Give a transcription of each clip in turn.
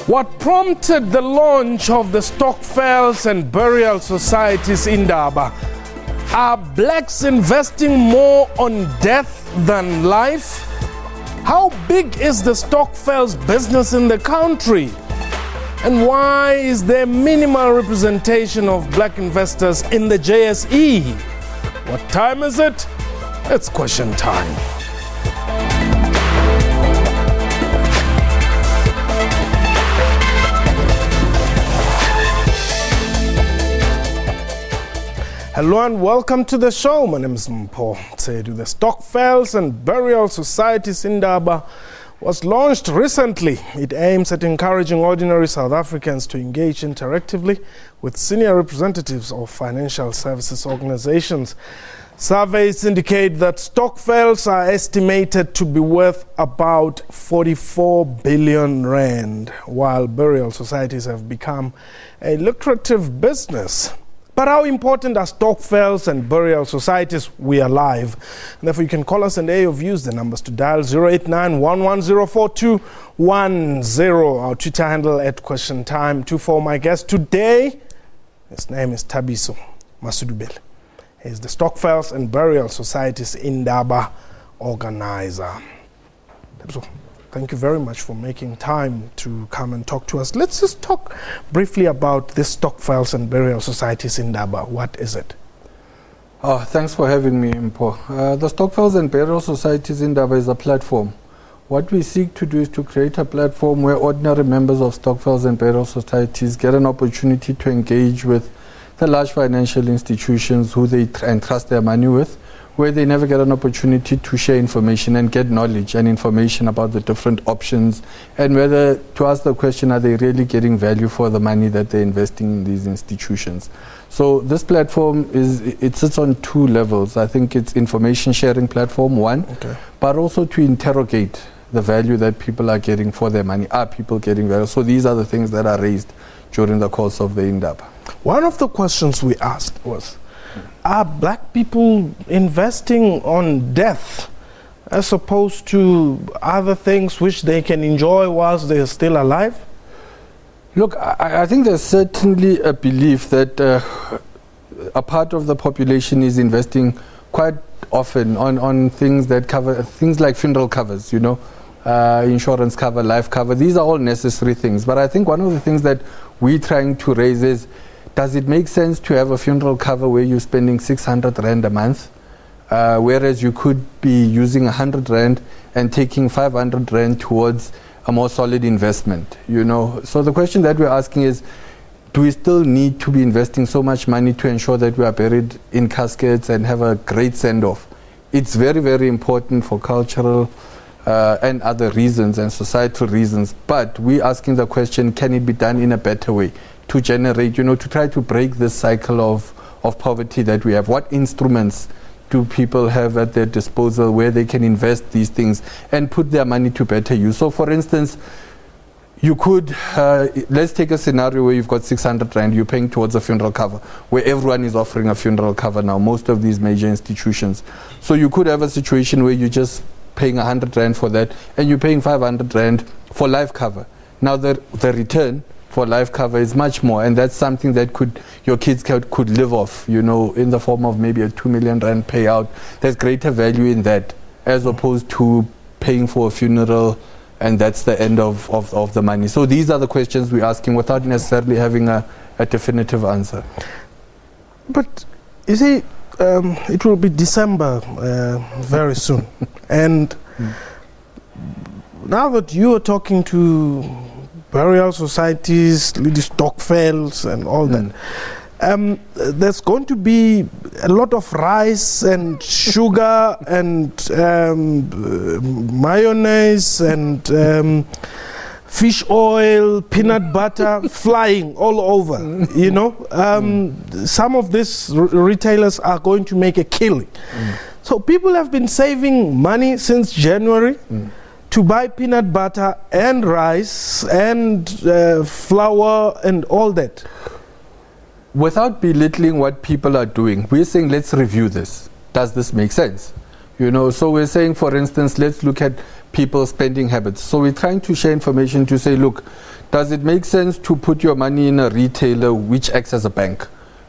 What prompted the launch of the Stokvels and Burial Societies in Indaba? Are blacks investing more on death than life? How big is the Stokvels business in the country? And why is there minimal representation of black investors in the JSE? What time is it? It's question time. Hello and welcome to the show. My name is Mpho Tsedu. The Stokvels and Burial Societies in Indaba was launched recently. It aims at encouraging ordinary South Africans to engage interactively with senior representatives of financial services organizations. Surveys indicate that Stokvels are estimated to be worth about 44 billion rand, while burial societies have become a lucrative business. But how important are Stokvels and Burial Societies? We are live. And therefore, you can call us and air your views. The numbers to dial 089-110-4210. Our Twitter handle at Question Time 24. My guest today, his name is Tabatha Masood. He is the Stokvels and Burial Societies Indaba organizer. Thank you very much for making time to come and talk to us. Let's just talk briefly about this Stokvels and Burial Societies in Indaba. What is it? Thanks for having me, Mpho. The Stokvels and Burial Societies in Indaba is a platform. What we seek to do is to create a platform where ordinary members of Stokvels and Burial Societies get an opportunity to engage with the large financial institutions who they entrust their money with, where they never get an opportunity to share information and get knowledge and information about the different options, and whether to ask the question, are they really getting value for the money that they're investing in these institutions? So this platform it sits on two levels. I think it's information sharing platform, one, but also to interrogate the value that people are getting for their money. Are people getting value? So these are the things that are raised during the course of the Indaba. One of the questions we asked was, are black people investing on death as opposed to other things which they can enjoy whilst they're still alive? Look, I think there's certainly a belief that a part of the population is investing quite often on things that cover things like funeral covers, insurance cover, life cover. These are all necessary things. But I think one of the things that we're trying to raise is, does it make sense to have a funeral cover where you're spending 600 Rand a month, whereas you could be using 100 Rand and taking 500 Rand towards a more solid investment, So the question that we're asking is, do we still need to be investing so much money to ensure that we are buried in caskets and have a great send-off? It's very, very important for cultural and other reasons and societal reasons, but we're asking the question, can it be done in a better way? To generate, to try to break this cycle of poverty that we have. What instruments do people have at their disposal where they can invest these things and put their money to better use? So for instance, you could, let's take a scenario where you've got 600 Rand, you're paying towards a funeral cover, where everyone is offering a funeral cover now, most of these major institutions. So you could have a situation where you're just paying 100 Rand for that, and you're paying 500 Rand for life cover. Now the return for life cover is much more, and that's something that your kids could live off, in the form of maybe a 2 million Rand payout. There's greater value in that as opposed to paying for a funeral and that's the end of the money. So these are the questions we're asking without necessarily having a definitive answer. But you see, it will be December very soon, and now that you are talking to burial societies, Stokvels and all that, there's going to be a lot of rice and sugar and mayonnaise and fish oil, peanut butter flying all over, Some of these retailers are going to make a killing. So people have been saving money since January to buy peanut butter and rice and flour and all that. Without belittling what people are doing, we're saying, let's review this. Does this make sense? So we're saying, for instance, let's look at people's spending habits. So we're trying to share information to say, look, does it make sense to put your money in a retailer which acts as a bank,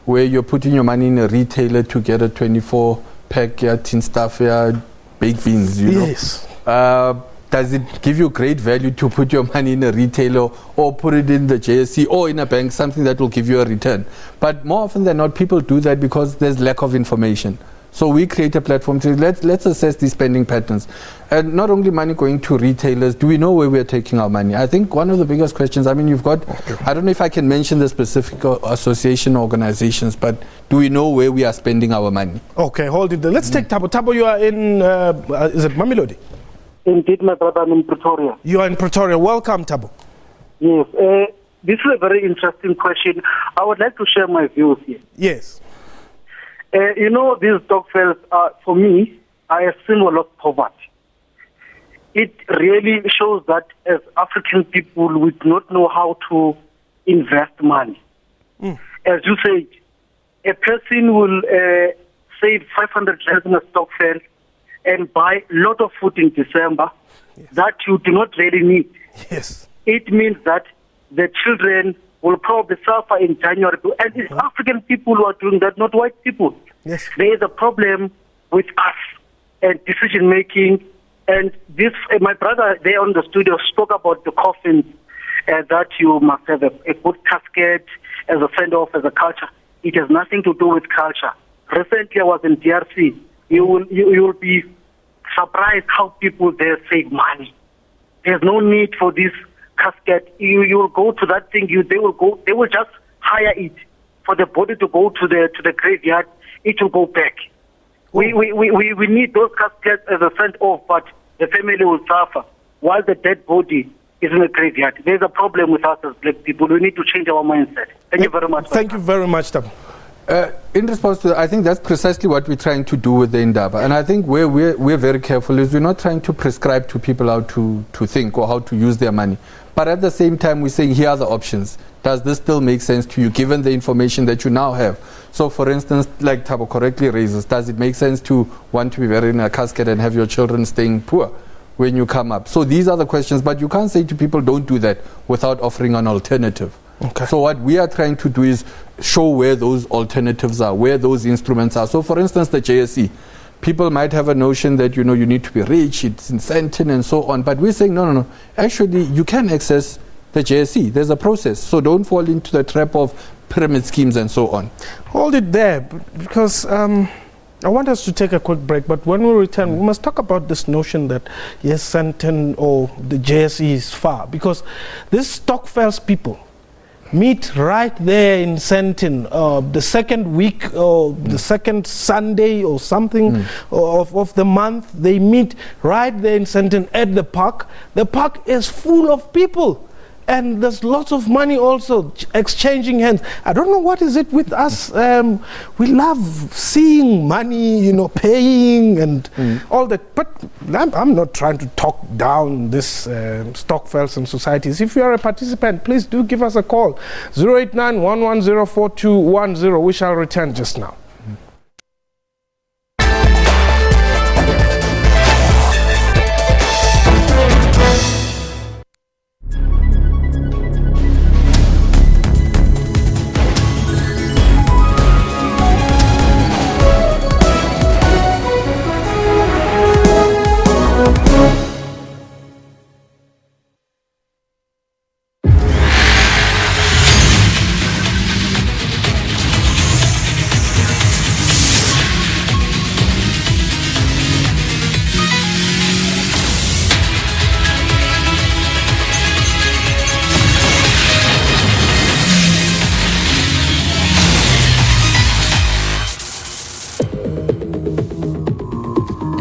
where you're putting your money in a retailer to get a 24-pack, tin stuff, baked beans, Yes. Does it give you great value to put your money in a retailer or put it in the JSE or in a bank, something that will give you a return? But more often than not, people do that because there's lack of information. So we create a platform to let's assess these spending patterns. And not only money going to retailers, do we know where we're taking our money? I think one of the biggest questions, I mean, you've got, I don't know if I can mention the specific association organizations, but do we know where we are spending our money? Okay, hold it there. Let's take Tabo. Tabo, you are in, is it Mamelodi? Indeed, my brother, I'm in Pretoria. You are in Pretoria. Welcome, Tabo. Yes. This is a very interesting question. I would like to share my views here. Yes. These Stokvels are, for me, are a symbol of poverty. It really shows that as African people, we do not know how to invest money. As you said, a person will save 500 rand in a Stokvel and buy a lot of food in December that you do not really need. Yes. It means that the children will probably suffer in January. And it's African people who are doing that, not white people. Yes. There is a problem with us and decision making. And this, my brother there on the studio spoke about the coffins, that you must have a good casket as a send-off, as a culture. It has nothing to do with culture. Recently I was in DRC. You will be surprised how people there save money. There's no need for this casket. You will go to that thing. They will just hire it for the body to go to the graveyard. It will go back. We need those caskets as a send off, but the family will suffer while the dead body is in the graveyard. There's a problem with us as black people. We need to change our mindset. Thank you very much. Thank you very much, Tabo. In response to that, I think that's precisely what we're trying to do with the Indaba. And I think where we're very careful is we're not trying to prescribe to people how to think or how to use their money. But at the same time, we're saying, here are the options. Does this still make sense to you, given the information that you now have? So, for instance, like Tabo correctly raises, does it make sense to want to be buried in a casket and have your children staying poor when you come up? So these are the questions. But you can't say to people, don't do that without offering an alternative. Okay. So what we are trying to do is show where those alternatives are, where those instruments are. So for instance, the JSE, people might have a notion that, you need to be rich, it's incentive and so on. But we're saying, no. Actually, you can access the JSE. There's a process. So don't fall into the trap of pyramid schemes and so on. Hold it there, because I want us to take a quick break. But when we return, we must talk about this notion that, yes, Sandton or the JSE is far. Because these Stokvels people meet right there in Sandton, the second week or the second Sunday or something of the month. They meet right there in Sandton at the park. The park is full of people. And there's lots of money also exchanging hands. I don't know what is it with us. We love seeing money, paying and all that. But I'm not trying to talk down this Stokvels and societies. If you are a participant, please do give us a call. 089-110-4210. We shall return just now.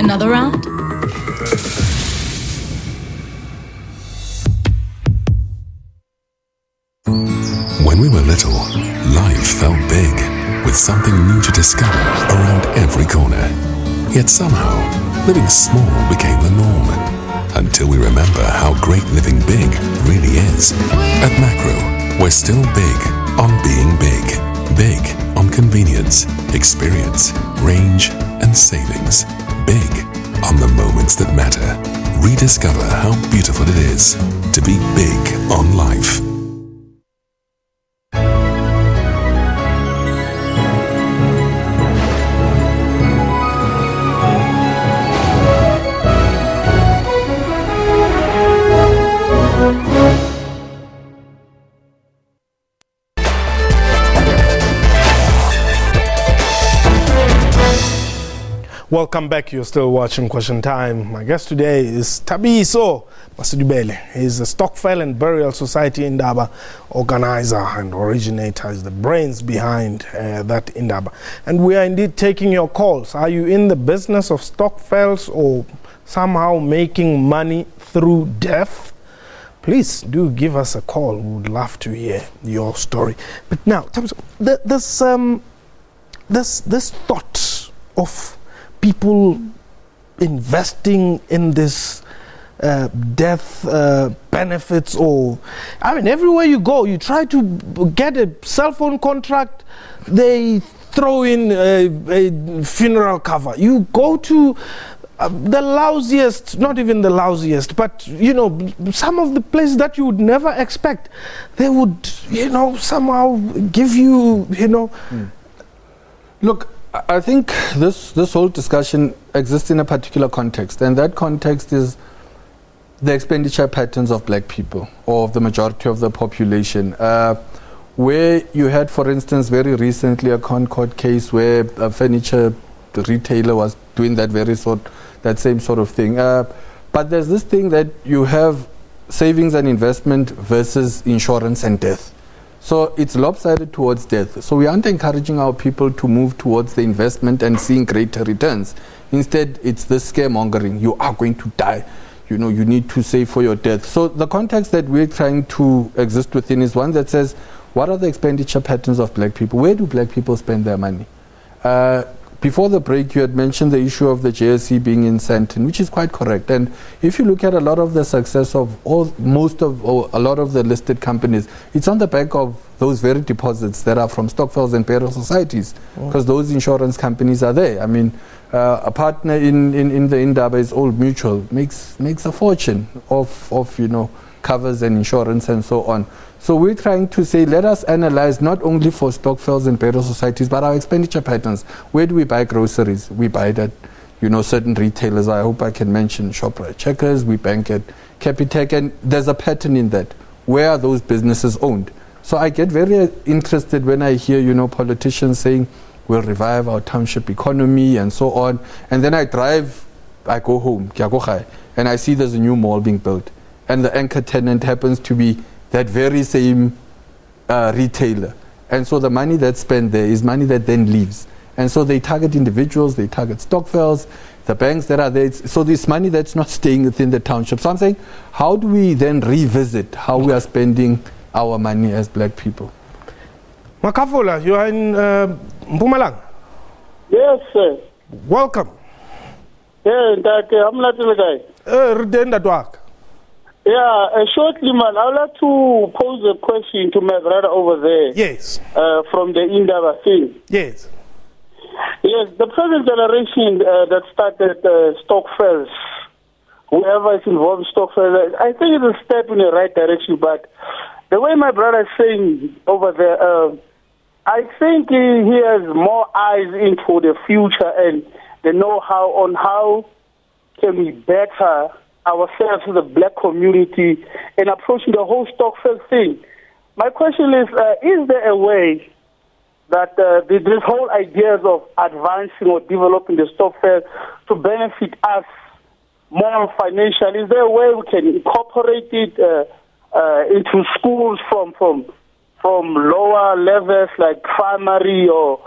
Another round? When we were little, life felt big, with something new to discover around every corner. Yet somehow, living small became the norm, until we remember how great living big really is. At Macro, we're still big on being big. Big on convenience, experience, range, and savings. Big on the moments that matter. rediscover how beautiful it is to be big on life. Welcome back. You're still watching Question Time. My guest today is Tabatha Masood. He's the Stokvels and Burial Society Indaba organizer and originator, is the brains behind that Indaba. And we are indeed taking your calls. Are you in the business of Stokvels or somehow making money through death? Please do give us a call. We would love to hear your story. But now, this thought of people investing in this death benefits, or I mean, everywhere you go, you try to get a cell phone contract, they throw in a funeral cover. You go to the lousiest, not even the lousiest, but you know, some of the places that you would never expect, they would, you know, somehow give you, you know. Look, I think this whole discussion exists in a particular context, and that context is the expenditure patterns of black people, or of the majority of the population. Where you had, for instance, very recently a Concord case where a furniture retailer was doing that same sort of thing. But there's this thing that you have savings and investment versus insurance and death. So it's lopsided towards death. So we aren't encouraging our people to move towards the investment and seeing greater returns. Instead, it's this scaremongering. You are going to die. You know, you need to save for your death. So the context that we're trying to exist within is one that says, what are the expenditure patterns of black people? Where do black people spend their money? Before the break, you had mentioned the issue of the JSE being in Sandton, which is quite correct. And if you look at a lot of the success of a lot of the listed companies, it's on the back of those very deposits that are from Stokvels and Burial Societies, because those insurance companies are there. I mean, a partner in the Indaba is Old Mutual, makes a fortune of you know, covers and insurance and so on. So we're trying to say, let us analyze not only for Stokvels and Burial Societies, but our expenditure patterns. Where do we buy groceries? We buy that, you know, certain retailers. I hope I can mention ShopRite, Checkers. We bank at Capitec, and there's a pattern in that. Where are those businesses owned? So I get very interested when I hear, you know, politicians saying we'll revive our township economy and so on. And then I go home, and I see there's a new mall being built, and the anchor tenant happens to be that very same retailer. And so the money that's spent there is money that then leaves. And so they target individuals, they target Stokvels, the banks that are there. So this money that's not staying within the township. So I'm saying, how do we then revisit how we are spending our money as black people? Makafula, you are in Mpumalanga? Yes, sir. Welcome. Yeah, I'm not the guy. Yeah, shortly, man, I would like to pose a question to my brother over there. Yes. From the Indaba thing. Yes. Yes, the present generation that started Stokvels, whoever is involved in Stokvels, I think it's a step in the right direction, but the way my brother is saying over there, I think he has more eyes into the future and the know-how on how can we better ourselves as a black community and approaching the whole Stokvels thing. My question is there a way that this whole ideas of advancing or developing the Stokvels to benefit us more financially, is there a way we can incorporate it into schools from lower levels like primary or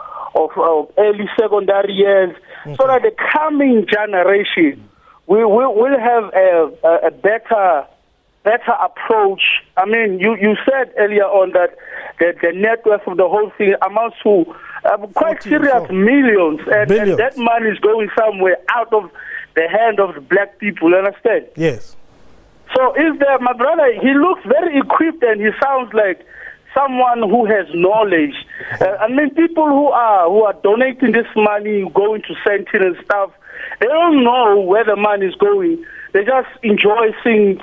early secondary years, so that the coming generation we'll have a better approach. I mean, you said earlier on that the net worth of the whole thing amounts to quite serious millions, and that money is going somewhere out of the hand of the black people, you understand? Yes. So is there, my brother, he looks very equipped and he sounds like someone who has knowledge. I mean, people who are donating this money, going to Sentinel and stuff, they don't know where the money is going. They just enjoy seeing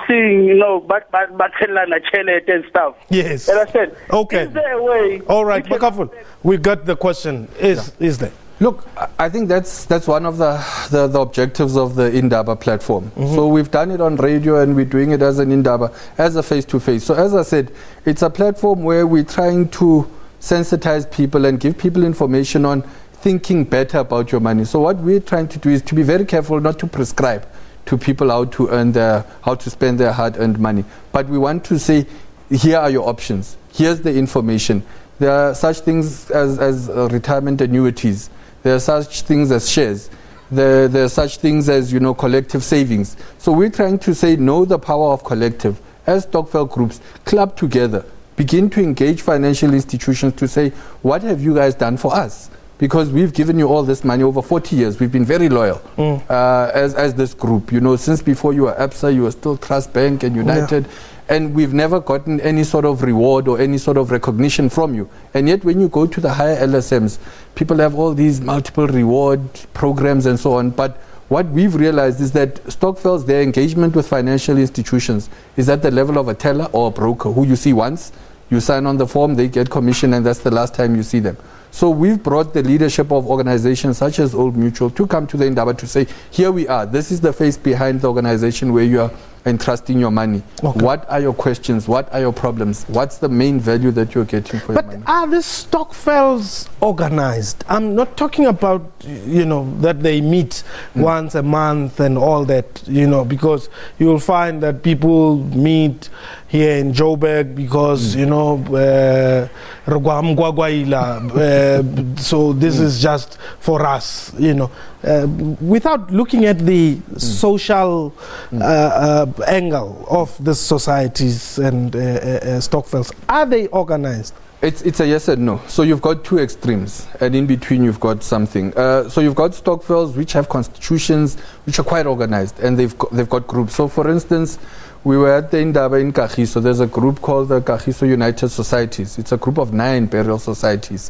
and stuff. Yes. And I said, okay. Is there a way? All right, Makaful, we got the question. Is there? Look, I think that's one of the objectives of the Indaba platform. So we've done it on radio and we're doing it as an Indaba, as a face-to-face. So as I said, it's a platform where we're trying to sensitize people and give people information on thinking better about your money. So what we're trying to do is to be very careful not to prescribe to people how to spend their hard-earned money. But we want to say, here are your options. Here's the information. There are such things as retirement annuities. There are such things as shares. There are such things as, collective savings. So we're trying to say, know the power of collective. As Stokvel groups, club together, begin to engage financial institutions to say, what have you guys done for us? Because we've given you all this money over 40 years. We've been very loyal as this group. Since before you were ABSA, you were still Trust Bank and United. Yeah. And we've never gotten any sort of reward or any sort of recognition from you. And yet when you go to the higher LSMs, people have all these multiple reward programs and so on. But what we've realized is that Stokvels, their engagement with financial institutions is at the level of a teller or a broker who you see once, you sign on the form, they get commission, and that's the last time you see them. So we've brought the leadership of organizations such as Old Mutual to come to the Indaba to say, here we are. This is the face behind the organization where you are entrusting your money. Okay. What are your questions? What are your problems? What's the main value that you're getting for your money? But are the Stokvels organized? I'm not talking about, that they meet once a month and all that, because you'll find that people meet here in Joburg because, so this is just for us, without looking at the social angle of the societies and Stokvels. Are they organized? It's a yes and no. So you've got two extremes, and in between you've got something. So you've got Stokvels which have constitutions which are quite organized, and they've got groups. So for instance, we were at the Indaba in Kagiso. There's a group called the Kagiso United Societies. It's a group of 9 burial societies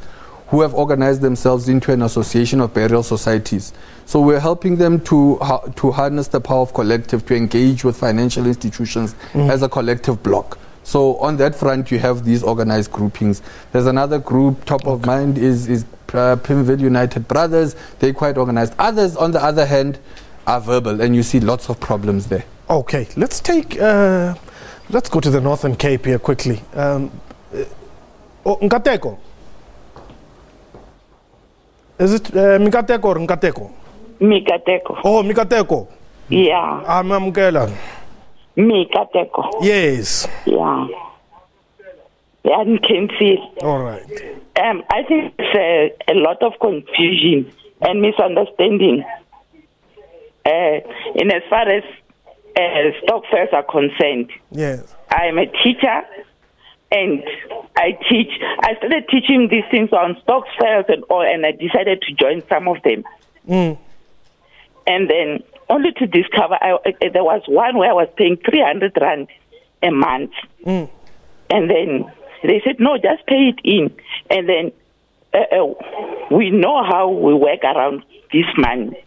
who have organized themselves into an association of burial societies. So we're helping them to harness the power of collective, to engage with financial institutions as a collective block. So on that front, you have these organized groupings. There's another group, top of mind, is Pimville United Brothers. They're quite organized. Others, on the other hand, are verbal, and you see lots of problems there. Okay, let's go to the Northern Cape here quickly. Nkateko. Is it Mikateko or Nkateko? Mikateko. Oh, Mikateko. Yeah. Amamkela. Mikateko. Yes. Yeah. Yeah, you can see. All right. I think it's a lot of confusion and misunderstanding. In as far as Stokvels are concerned. Yes. I am a teacher and I started teaching these things on Stokvels and I decided to join some of them. And then only to discover there was one where I was paying 300 Rand a month. And then they said, no, just pay it in. And then we know how we work around this money.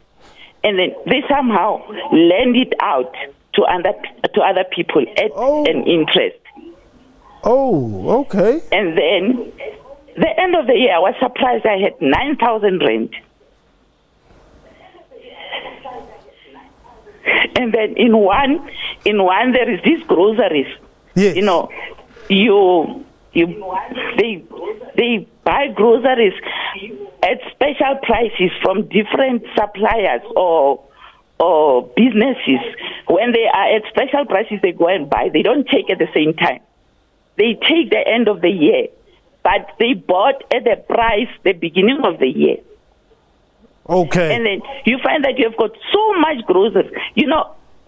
And then they somehow lend it out to other people at an interest. Oh, okay. And then the end of the year, I was surprised I had 9,000 Rand. And then in one there is these groceries. Yes. They buy groceries at special prices from different suppliers or businesses. When they are at special prices, they go and buy. They don't take at the same time. They take the end of the year, but they bought at the price the beginning of the year. Okay. And then you find that you have got so much groceries.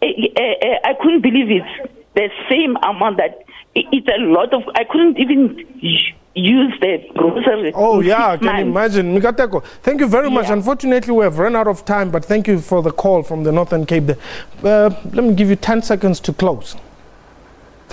I couldn't believe it's the same amount that it's a lot of. I couldn't even use the groceries. Oh yeah, I can imagine. Mikateko, thank you very much. Unfortunately, we have run out of time, but thank you for the call from the Northern Cape. Let me give you 10 seconds to close.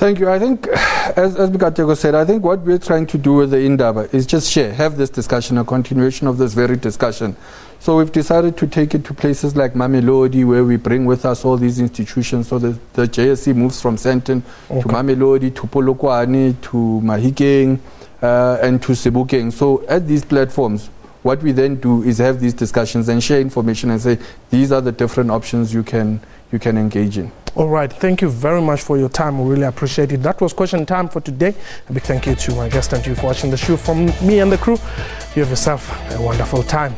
Thank you. I think, as Bikateko said, I think what we're trying to do with the Indaba is just have this discussion, a continuation of this very discussion. So we've decided to take it to places like Mamelodi, where we bring with us all these institutions. So the JSC moves from Sandton to Mamelodi, to Polokwane, to Mahikeng, and to Sebokeng. So at these platforms, what we then do is have these discussions and share information and say, these are the different options you can engage in. All right. Thank you very much for your time. We really appreciate it. That was question time for today. A big thank you to my guest and to you for watching the show. From me and the crew, you have yourself a wonderful time.